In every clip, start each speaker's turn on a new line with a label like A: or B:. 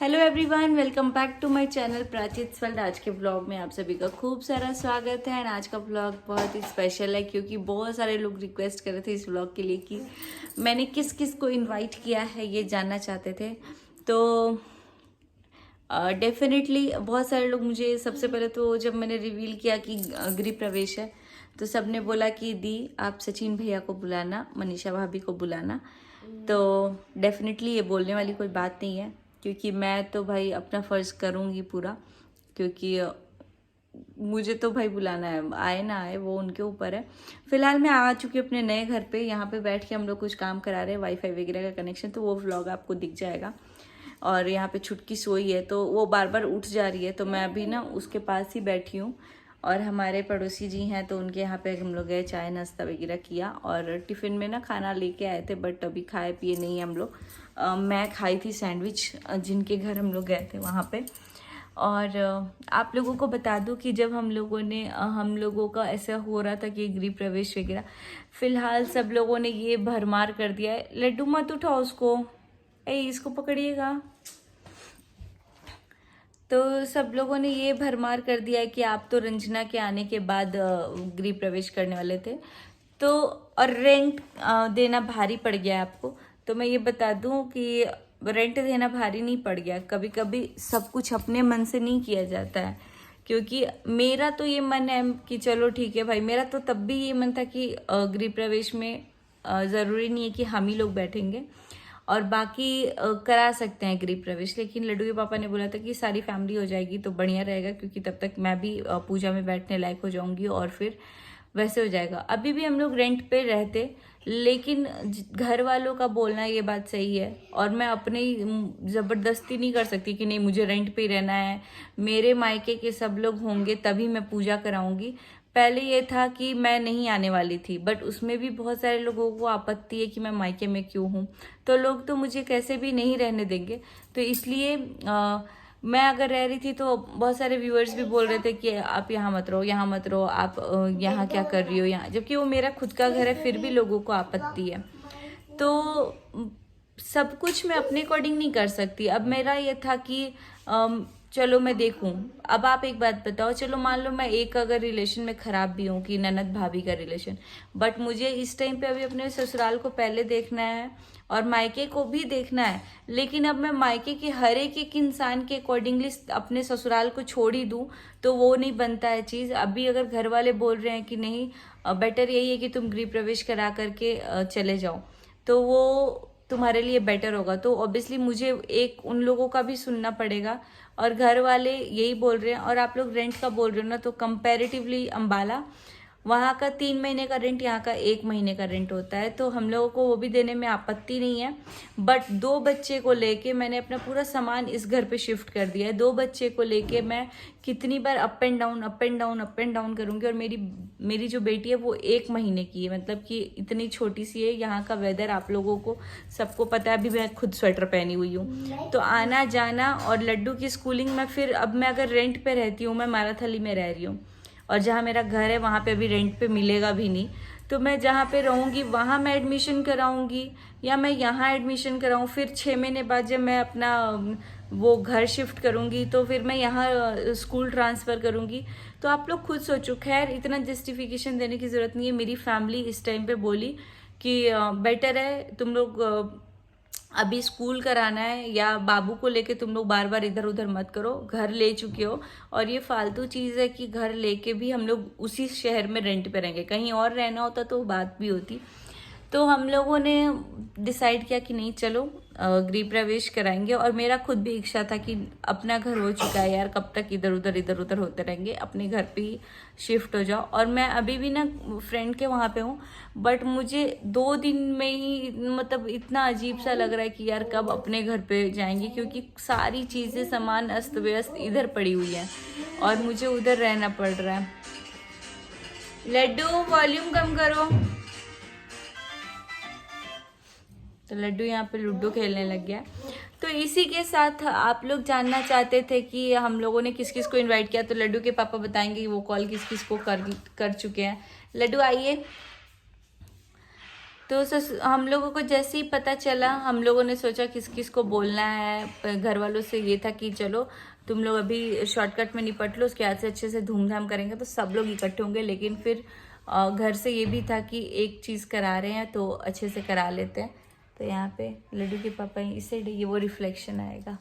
A: Hello everyone, welcome back to my channel Prachit world. आज के blog में आप सभी का खूब सारा स्वागत है। एंड आज का ब्लॉग बहुत ही स्पेशल है क्योंकि बहुत सारे लोग रिक्वेस्ट कर रहे थे इस ब्लॉग के लिए कि मैंने किस किस को इनवाइट किया है, ये जानना चाहते थे। तो डेफिनेटली बहुत सारे लोग मुझे सबसे पहले तो जब मैंने रिवील किया कि गृह प्रवेश है तो सबने बोला कि दी आप सचिन भैया को बुलाना, मनीषा भाभी को बुलाना। तो डेफिनेटली ये बोलने वाली कोई बात नहीं है क्योंकि मैं तो भाई अपना फ़र्ज़ करूँगी पूरा, क्योंकि मुझे तो भाई बुलाना है, आए ना आए वो उनके ऊपर है। फिलहाल मैं आ चुकी हूँ अपने नए घर पे, यहाँ पे बैठ के हम लोग कुछ काम करा रहे हैं, वाईफाई वगैरह का कनेक्शन, तो वो व्लॉग आपको दिख जाएगा। और यहाँ पे छुटकी सोई है तो वो बार बार उठ जा रही है, तो मैं अभी ना उसके पास ही बैठी हूँ। और हमारे पड़ोसी जी हैं तो उनके यहाँ पे हम लोग गए, चाय नाश्ता वगैरह किया और टिफ़िन में ना खाना लेके आए थे, बट अभी खाए पिए नहीं हम लोग। मैं खाई थी सैंडविच जिनके घर हम लोग गए थे वहाँ पे। और आप लोगों को बता दूं कि जब हम लोगों का ऐसा हो रहा था कि गृह प्रवेश वगैरह, फिलहाल सब लोगों ने ये भरमार कर दिया है। लड्डू मत उठाओ उसको, इसको पकड़िएगा। तो सब लोगों ने ये भरमार कर दिया है कि आप तो रंजना के आने के बाद गृह प्रवेश करने वाले थे, तो और रेंट देना भारी पड़ गया आपको। तो मैं ये बता दूं कि रेंट देना भारी नहीं पड़ गया, कभी कभी सब कुछ अपने मन से नहीं किया जाता है। क्योंकि मेरा तो ये मन है कि चलो ठीक है भाई, मेरा तो तब भी ये मन था कि गृह प्रवेश में ज़रूरी नहीं है कि हम ही लोग बैठेंगे और बाकी करा सकते हैं गृह प्रवेश, लेकिन लड्डू के पापा ने बोला था कि सारी फैमिली हो जाएगी तो बढ़िया रहेगा, क्योंकि तब तक मैं भी पूजा में बैठने लायक हो जाऊंगी और फिर वैसे हो जाएगा। अभी भी हम लोग रेंट पे रहते, लेकिन घर वालों का बोलना ये बात सही है और मैं अपने ज़बरदस्ती नहीं कर सकती कि नहीं मुझे रेंट पे ही रहना है, मेरे मायके के सब लोग होंगे तभी मैं पूजा कराऊंगी। पहले ये था कि मैं नहीं आने वाली थी, बट उसमें भी बहुत सारे लोगों को आपत्ति है कि मैं मायके में क्यों हूँ, तो लोग तो मुझे कैसे भी नहीं रहने देंगे। तो इसलिए मैं अगर रह रही थी तो बहुत सारे व्यूअर्स भी बोल रहे थे कि आप यहाँ मत रहो, यहाँ मत रहो, आप यहाँ क्या कर रही हो यहाँ, जबकि वो मेरा खुद का घर है, फिर भी लोगों को आपत्ति है। तो सब कुछ मैं अपने अकॉर्डिंग नहीं कर सकती। अब मेरा ये था कि चलो मैं देखूं। अब आप एक बात बताओ, चलो मान लो मैं एक अगर रिलेशन में खराब भी हूँ कि ननद भाभी का रिलेशन, बट मुझे इस टाइम पे अभी अपने ससुराल को पहले देखना है और मायके को भी देखना है। लेकिन अब मैं मायके के हर एक इंसान के अकॉर्डिंगली अपने ससुराल को छोड़ ही दूँ तो वो नहीं बनता है चीज़। अभी अगर घर वाले बोल रहे हैं कि नहीं बेटर यही है कि तुम गृह प्रवेश करा करके चले जाओ, तो वो तुम्हारे लिए बेटर होगा, तो ऑब्वियसली मुझे एक उन लोगों का भी सुनना पड़ेगा। और घर वाले यही बोल रहे हैं और आप लोग रेंट का बोल रहे हो ना, तो कंपैरेटिवली अंबाला वहाँ का 3 महीने का रेंट, यहाँ का 1 महीने का रेंट होता है, तो हम लोगों को वो भी देने में आपत्ति नहीं है। बट 2 बच्चे को लेके मैंने अपना पूरा सामान इस घर पे शिफ्ट कर दिया है। 2 बच्चे को लेके मैं कितनी बार अप एंड डाउन करूँगी। और मेरी जो बेटी है वो 1 महीने की है, मतलब कि इतनी छोटी सी है। यहाँ का वेदर आप लोगों को सबको पता है, अभी मैं खुद स्वेटर पहनी हुई हूँ, तो आना जाना और लड्डू की स्कूलिंग में, फिर अब मैं अगर रेंट पे रहती हूँ, मैं माराथली में रह रही हूँ और जहाँ मेरा घर है वहाँ पे अभी रेंट पे मिलेगा भी नहीं, तो मैं जहाँ पे रहूँगी वहाँ मैं एडमिशन कराऊँगी या मैं यहाँ एडमिशन कराऊँ, फिर 6 महीने बाद जब मैं अपना वो घर शिफ्ट करूँगी तो फिर मैं यहाँ स्कूल ट्रांसफ़र करूँगी। तो आप लोग खुद सोचो। खैर इतना जस्टिफिकेशन देने की ज़रूरत नहीं है। मेरी फैमिली इस टाइम पे बोली कि बेटर है तुम लोग अभी स्कूल कराना है या बाबू को लेके तुम लोग बार बार इधर उधर मत करो, घर ले चुके हो और ये फालतू चीज़ है कि घर लेके भी हम लोग उसी शहर में रेंट पे रहेंगे, कहीं और रहना होता तो बात भी होती। तो हम लोगों ने डिसाइड किया कि नहीं चलो गृह प्रवेश कराएंगे। और मेरा खुद भी इच्छा था कि अपना घर हो चुका है यार, कब तक इधर उधर होते रहेंगे, अपने घर पे ही शिफ्ट हो जाओ। और मैं अभी भी ना फ्रेंड के वहाँ पे हूँ, बट मुझे 2 दिन में ही मतलब इतना अजीब सा लग रहा है कि यार कब अपने घर पे जाएंगे, क्योंकि सारी चीज़ें सामान अस्त व्यस्त इधर पड़ी हुई है और मुझे उधर रहना पड़ रहा है। लड्डू वॉल्यूम कम करो। तो लड्डू यहाँ पे लूडो खेलने लग गया। तो इसी के साथ आप लोग जानना चाहते थे कि हम लोगों ने किस किस को इनवाइट किया, तो लड्डू के पापा बताएंगे कि वो कॉल किस किस को कर चुके हैं। लड्डू आइए। तो हम लोगों को जैसे ही पता चला, हम लोगों ने सोचा किस किस को बोलना है। घर वालों से ये था कि चलो तुम लोग अभी शॉर्टकट में निपट लो, उसके बाद से अच्छे से धूमधाम करेंगे तो सब लोग इकट्ठे होंगे। लेकिन फिर घर से ये भी था कि एक चीज़ करा रहे हैं तो अच्छे से करा लेते हैं। तो यहाँ पे लड्डू के पापा इसे ये वो रिफ्लेक्शन आएगा।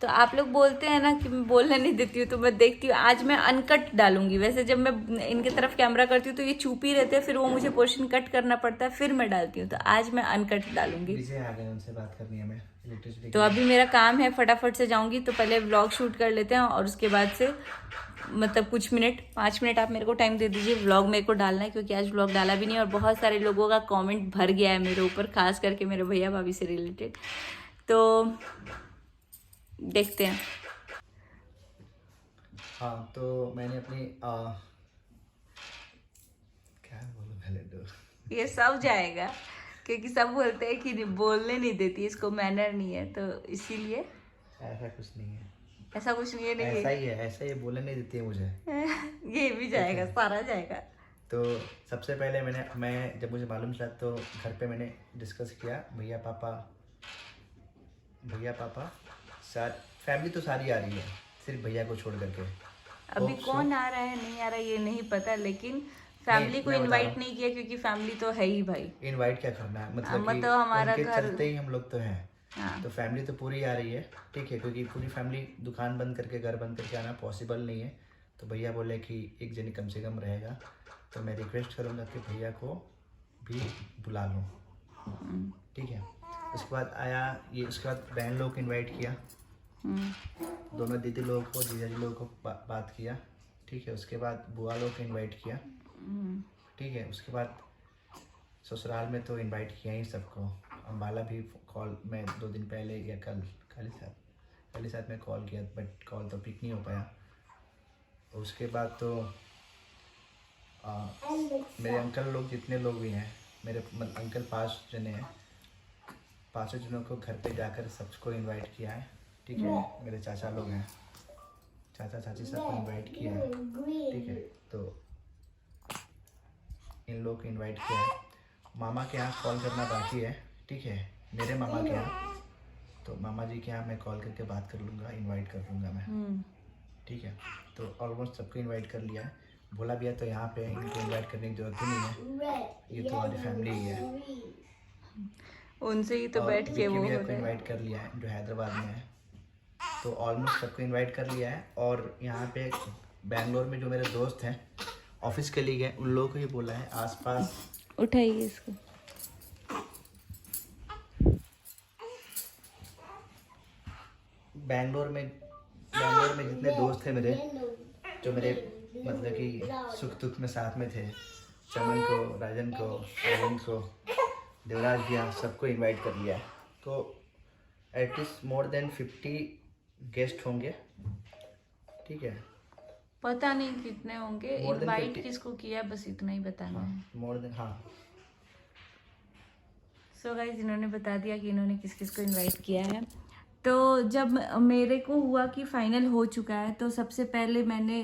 A: तो आप लोग बोलते हैं ना कि मैं बोलने नहीं देती हूँ, तो मैं देखती हूँ आज मैं अनकट डालूंगी। वैसे जब मैं इनके तरफ कैमरा करती हूँ तो ये चुप ही रहते हैं, फिर वो मुझे पोर्शन कट करना पड़ता है, फिर मैं डालती हूँ। तो आज मैं अनकट डालूंगी।
B: उनसे बात करनी है मैं।
A: तो अभी मेरा काम है, फटाफट से जाऊंगी। तो पहले व्लॉग शूट कर लेते हैं और उसके बाद से मतलब कुछ मिनट, 5 मिनट आप मेरे को टाइम दे दीजिए। व्लॉग मेरे को डालना है क्योंकि आज व्लॉग डाला भी नहीं और बहुत सारे लोगों का कमेंट भर गया है मेरे ऊपर, खास करके मेरे भैया भाभी से रिलेटेड। तो देखते हैं।
B: हाँ, तो मैंने अपनी क्या बोलूं पहले तो
A: ये सब जाएगा क्योंकि सब बोलते हैं कि बोलने नहीं देती, इसको मैनर नहीं है, तो इसीलिए।
B: ऐसा कुछ नहीं है,
A: ऐसा कुछ नहीं है, नहीं
B: ऐसा ही है, ऐसा ही बोलने नहीं देती है मुझे।
A: ये भी जाएगा, सारा जाएगा।
B: तो सबसे पहले मैं जब मुझे मालूम चला तो घर पे मैंने डिस्कस किया, भैया पापा फैमिली तो सारी आ रही है, सिर्फ भैया को छोड़ करके।
A: अभी कौन आ रहा है नहीं आ रहा है ये नहीं पता, लेकिन फैमिली को इनवाइट नहीं किया क्योंकि फैमिली तो है ही भाई।
B: इनवाइट क्या करना है, मतलब कि
A: हमारा
B: उनके
A: घर
B: चलते ही हम लोग तो हैं।
A: हाँ।
B: तो फैमिली तो पूरी आ रही है, ठीक है, क्योंकि पूरी फैमिली दुकान बंद करके घर बंद करके आना पॉसिबल नहीं है। तो भैया बोले कि एक जने कम से कम रहेगा, तो मैं रिक्वेस्ट करूँगा कि भैया को भी बुला लो, ठीक है। उसके बाद उसके बाद बहन लोग को इन्वाइट किया, दोनों दीदी लोगों को, जीजा जी लोगों को बात किया, ठीक है। उसके बाद बुआ लोग को इनवाइट किया, ठीक है। उसके बाद ससुराल में तो इनवाइट किया ही सबको। अम्बाला भी कॉल मैं 2 दिन पहले या कल ही साथ में कॉल किया, बट कॉल तो पिक नहीं हो पाया। उसके बाद तो मेरे अंकल लोग जितने लोग भी हैं, मेरे अंकल 5 जने हैं, 5 जनों को घर पे जाकर सबको इनवाइट किया है, ठीक है। मेरे चाचा लोग हैं, चाचा चाची सबको इनवाइट किया है, ठीक है। तो इन लोग को इनवाइट किया है। मामा के यहाँ कॉल करना बाकी है, ठीक है, मेरे मामा के यहाँ। तो मामा जी के यहाँ मैं कॉल करके बात कर लूँगा, इनवाइट कर लूँगा मैं, ठीक है। तो ऑलमोस्ट सबको इनवाइट कर लिया है। बोला भी है तो यहाँ पे इनको इनवाइट करने की जरूरत ही नहीं है, ये तो हमारी फैमिली ही है।
A: उनसे ही तो बैठ के वो
B: इनवाइट कर लिया है जो हैदराबाद में है। तो ऑलमोस्ट सबको इनवाइट कर लिया है। और यहाँ पे बैंगलोर में जो मेरे दोस्त हैं ऑफिस के लिए गए, उन लोगों को ही बोला है आसपास।
A: उठाइए इसको।
B: बैंगलोर में जितने दोस्त थे मेरे, जो मेरे मतलब कि सुख दुख में साथ में थे, चमन को, राजन को, अरविंद को, देवराज भैया, सबको इनवाइट कर लिया है। तो एटलीस्ट मोर देन 50 गेस्ट होंगे, ठीक है।
A: पता नहीं कितने होंगे, इनवाइट किसको किया बस इतना ही बताना है।
B: मोर देन, हाँ।
A: सो गाइस, इन्होंने बता दिया कि इन्होंने किस किस को इनवाइट किया है। तो जब मेरे को हुआ कि फाइनल हो चुका है, तो सबसे पहले मैंने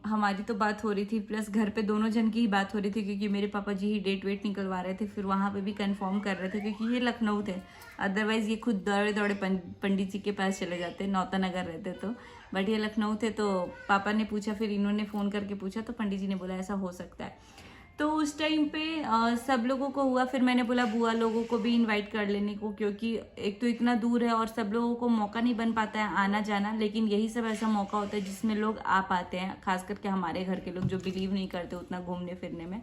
A: हमारी तो बात हो रही थी, प्लस घर पे दोनों जन की ही बात हो रही थी क्योंकि मेरे पापा जी ही डेट वेट निकलवा रहे थे, फिर वहाँ पे भी कंफर्म कर रहे थे क्योंकि ये लखनऊ थे। अदरवाइज ये खुद दौड़े दौड़े पंडित जी के पास चले जाते, नौता नगर रहते तो, बट ये लखनऊ थे। तो पापा ने पूछा, फिर इन्होंने फ़ोन करके पूछा, तो पंडित जी ने बोला ऐसा हो सकता है। तो उस टाइम पे सब लोगों को हुआ। फिर मैंने बोला बुआ लोगों को भी इनवाइट कर लेने को, क्योंकि एक तो इतना दूर है और सब लोगों को मौका नहीं बन पाता है आना जाना। लेकिन यही सब ऐसा मौका होता है जिसमें लोग आ पाते हैं, खास करके हमारे घर के लोग जो बिलीव नहीं करते उतना घूमने फिरने में।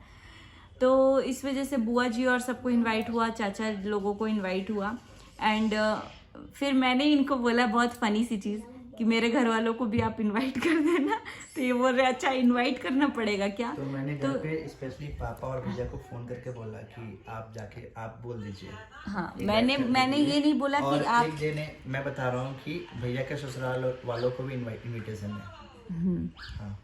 A: तो इस वजह से बुआ जी और सबको इन्वाइट हुआ, चाचा लोगों को इन्वाइट हुआ। एंड फिर मैंने इनको बोला बहुत फनी सी चीज़ कि मेरे घर वालों को भी आप इनवाइट कर देना। तो ये बोल रहे अच्छा इनवाइट करना पड़ेगा क्या।
B: तो मैंने घर पे स्पेशली पापा और भैया को फोन करके बोला कि आप जाके आप बोल दीजिए। हाँ, मैंने
A: ये नहीं बोला कि आप
B: एक देने, मैं बता रहा हूँ कि भैया के ससुराल वालों को भी इनविटेशन है। हाँ,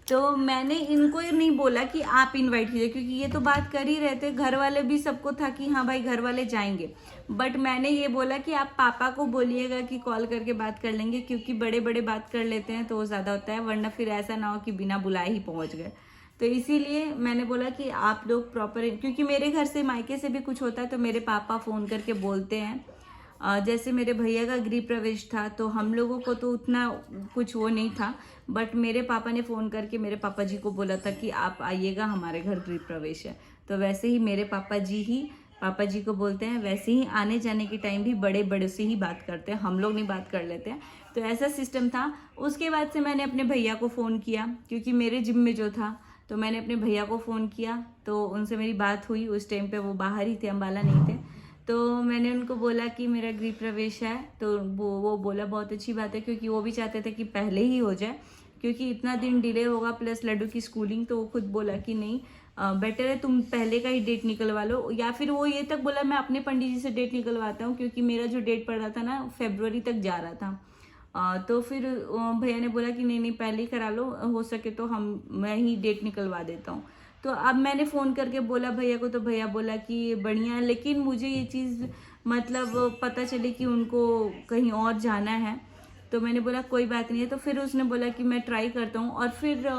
A: तो मैंने इनको नहीं बोला कि आप इनवाइट कीजिए, क्योंकि ये तो बात कर ही रहे थे, घर वाले भी सबको था कि हाँ भाई घर वाले जाएंगे। बट मैंने ये बोला कि आप पापा को बोलिएगा कि कॉल करके बात कर लेंगे, क्योंकि बड़े बड़े बात कर लेते हैं तो वो ज़्यादा होता है, वरना फिर ऐसा ना हो कि बिना बुलाए ही पहुंच गए। तो इसीलिए मैंने बोला कि आप लोग प्रॉपर, क्योंकि मेरे घर से मायके से भी कुछ होता है तो मेरे पापा फ़ोन करके बोलते हैं। जैसे मेरे भैया का गृह प्रवेश था तो हम लोगों को तो उतना कुछ वो नहीं था, बट मेरे पापा ने फ़ोन करके मेरे पापा जी को बोला था कि आप आइएगा, हमारे घर गृह प्रवेश है। तो वैसे ही मेरे पापा जी को बोलते हैं, वैसे ही आने जाने के टाइम भी बड़े बड़े से ही बात करते हैं, हम लोग नहीं बात कर लेते हैं। तो ऐसा सिस्टम था। उसके बाद से मैंने अपने भैया को फ़ोन किया, क्योंकि मेरे जिम में जो था, तो मैंने अपने भैया को फ़ोन किया, तो उनसे मेरी बात हुई। उस टाइम पे वो बाहर ही थे, अम्बाला नहीं थे। तो मैंने उनको बोला कि मेरा गृह प्रवेश है, तो वो बोला बहुत अच्छी बात है, क्योंकि वो भी चाहते थे कि पहले ही हो जाए, क्योंकि इतना दिन डिले होगा प्लस लड्डू की स्कूलिंग। तो वो खुद बोला कि नहीं, बेटर है तुम पहले का ही डेट निकलवा लो, या फिर वो ये तक बोला मैं अपने पंडित जी से डेट निकलवाता हूँ, क्योंकि मेरा जो डेट पड़ रहा था ना फरवरी तक जा रहा था। तो फिर भैया ने बोला कि नहीं पहले ही करा लो, हो सके तो मैं ही डेट निकलवा देता हूँ। तो अब मैंने फ़ोन करके बोला भैया को, तो भैया बोला कि बढ़िया है, लेकिन मुझे ये चीज़ मतलब पता चले कि उनको कहीं और जाना है। तो मैंने बोला कोई बात नहीं है। तो फिर उसने बोला कि मैं ट्राई करता हूँ, और फिर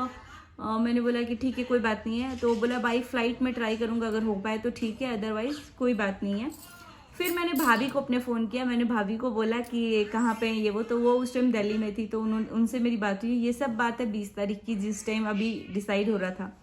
A: मैंने बोला कि ठीक है कोई बात नहीं है। तो बोला बाई फ्लाइट में ट्राई करूँगा, अगर हो पाए तो ठीक है, अदरवाइज़ कोई बात नहीं है। फिर मैंने भाभी को अपने फ़ोन किया, मैंने भाभी को बोला कि कहाँ पे हैं ये वो, तो वो उस टाइम दिल्ली में थी। तो उनसे मेरी बात हुई। ये सब बात है 20 तारीख की, जिस टाइम अभी डिसाइड हो रहा था।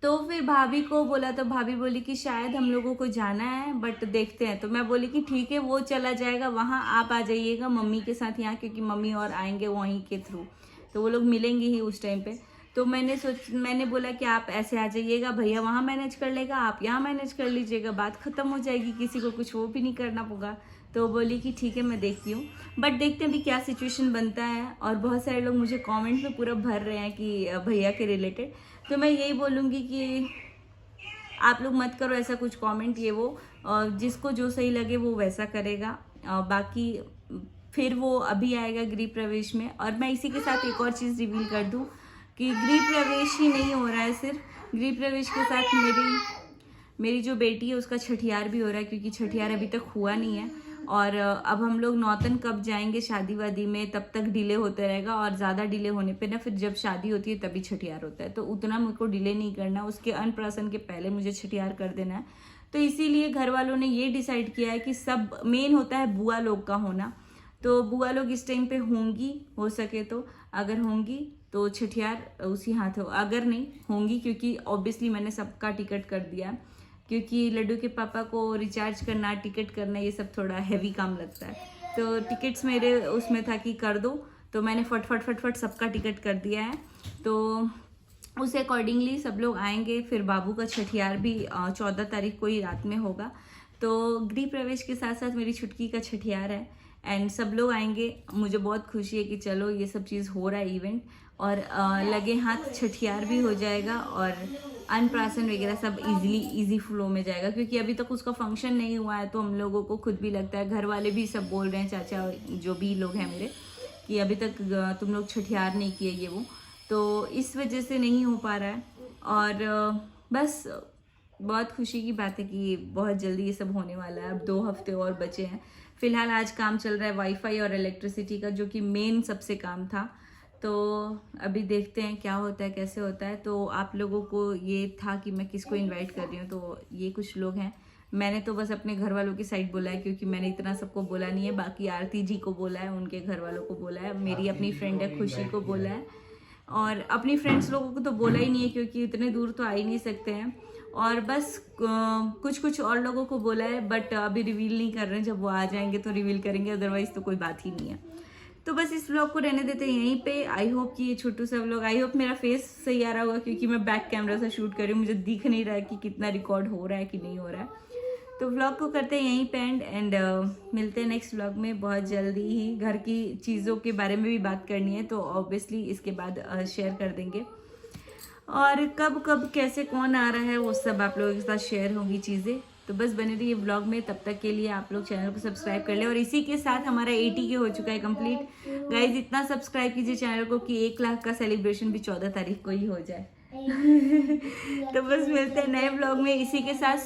A: तो फिर भाभी को बोला, तो भाभी बोली कि शायद हम लोगों को जाना है, बट देखते हैं। तो मैं बोली कि ठीक है, वो चला जाएगा वहाँ, आप आ जाइएगा मम्मी के साथ यहाँ, क्योंकि मम्मी और आएंगे वहीं के थ्रू, तो वो लोग मिलेंगे ही उस टाइम पे। तो मैंने बोला कि आप ऐसे आ जाइएगा, भैया वहाँ मैनेज कर लेगा, आप यहाँ मैनेज कर लीजिएगा, बात ख़त्म हो जाएगी, किसी को कुछ वो भी नहीं करना होगा। तो बोली कि ठीक है मैं देखती हूँ, बट देखते हैं अभी क्या सिचुएशन बनता है। और बहुत सारे लोग मुझे कमेंट में पूरा भर रहे हैं कि भैया के रिलेटेड, तो मैं यही बोलूँगी कि आप लोग मत करो ऐसा कुछ कमेंट, ये वो, जिसको जो सही लगे वो वैसा करेगा। बाकी फिर वो अभी आएगा गृह प्रवेश में। और मैं इसी के साथ एक और चीज़ रिवील कर दूँ कि गृह प्रवेश ही नहीं हो रहा है, सिर्फ गृह प्रवेश के साथ मेरी जो बेटी है उसका छठियार भी हो रहा है, क्योंकि छठियार अभी तक हुआ नहीं है। और अब हम लोग नौतन कब जाएंगे शादी वादी में, तब तक डिले होता रहेगा, और ज़्यादा डिले होने पे ना फिर जब शादी होती है तभी छठियार होता है। तो उतना मुझे को डिले नहीं करना, उसके अन्नप्राशन के पहले मुझे छठियार कर देना है। तो इसीलिए घर वालों ने ये डिसाइड किया है कि सब मेन होता है बुआ लोग का होना। तो बुआ लोग इस टाइम पे होंगी, हो सके तो अगर होंगी तो छठियार उसी हाथ हो, अगर नहीं होंगी, क्योंकि ऑब्वियसली मैंने सबका टिकट कर दिया, क्योंकि लड्डू के पापा को रिचार्ज करना, टिकट करना, ये सब थोड़ा हैवी काम लगता है। तो टिकट्स मेरे उसमें था कि कर दो, तो मैंने फट सबका टिकट कर दिया है। तो उस अकॉर्डिंगली सब लोग आएंगे। फिर बाबू का छठियार भी 14 तारीख को ही रात में होगा। तो गृह प्रवेश के साथ साथ मेरी छुटकी का छठियार है, एंड सब लोग आएंगे। मुझे बहुत खुशी है कि चलो ये सब चीज़ हो रहा है इवेंट, और लगे हाथ छठियार भी हो जाएगा, और अन्नप्राशन वगैरह सब इजी फ्लो में जाएगा, क्योंकि अभी तक उसका फंक्शन नहीं हुआ है। तो हम लोगों को खुद भी लगता है, घर वाले भी सब बोल रहे हैं, चाचा जो भी लोग हैं मेरे, कि अभी तक तुम लोग छठियार नहीं किए ये वो, तो इस वजह से नहीं हो पा रहा है। और बस बहुत खुशी की बात है कि बहुत जल्दी ये सब होने वाला है। अब 2 हफ्ते और बचे हैं। फिलहाल आज काम चल रहा है वाईफाई और इलेक्ट्रिसिटी का, जो कि मेन सबसे काम था। तो अभी देखते हैं क्या होता है, कैसे होता है। तो आप लोगों को ये था कि मैं किसको इनवाइट कर रही हूँ, तो ये कुछ लोग हैं। मैंने तो बस अपने घर वालों की साइड बोला है, क्योंकि मैंने इतना सबको बोला नहीं है। बाकी आरती जी को बोला है, उनके घर वालों को बोला है, मेरी अपनी फ्रेंड है खुशी को बोला है, और अपनी फ्रेंड्स लोगों को तो बोला ही नहीं है, क्योंकि इतने दूर तो आ ही नहीं सकते हैं। और बस कुछ और लोगों को बोला है, बट अभी रिवील नहीं कर रहे हैं। जब वो आ जाएंगे तो रिवील करेंगे, अदरवाइज तो कोई बात ही नहीं है। तो बस इस व्लॉग को रहने देते हैं यहीं पे। आई होप कि ये छोटू सा व्लॉग, आई होप मेरा फेस सही आ रहा होगा, क्योंकि मैं बैक कैमरा से शूट कर रही हूँ, मुझे दिख नहीं रहा है कि कितना रिकॉर्ड हो रहा है कि नहीं हो रहा है। तो व्लॉग को करते हैं यहीं पे एंड मिलते हैं नेक्स्ट व्लॉग में बहुत जल्दी ही। घर की चीज़ों के बारे में भी बात करनी है, तो ऑब्वियसली इसके बाद शेयर कर देंगे। और कब कैसे कौन आ रहा है वो सब आप लोगों के साथ शेयर होंगी चीज़ें। तो बस बने रहिए व्लॉग में, तब तक के लिए आप लोग चैनल को सब्सक्राइब कर ले। और इसी के साथ हमारा 80K हो चुका है कंप्लीट। गाइज इतना सब्सक्राइब कीजिए चैनल को कि 1 लाख का सेलिब्रेशन भी 14 तारीख को ही हो जाए। तो बस मिलते हैं नए व्लॉग में। इसी के साथ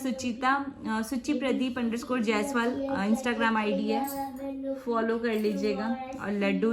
A: सुचि प्रदीप _ जायसवाल इंस्टाग्राम ID है, फॉलो कर लीजिएगा। और लड्डू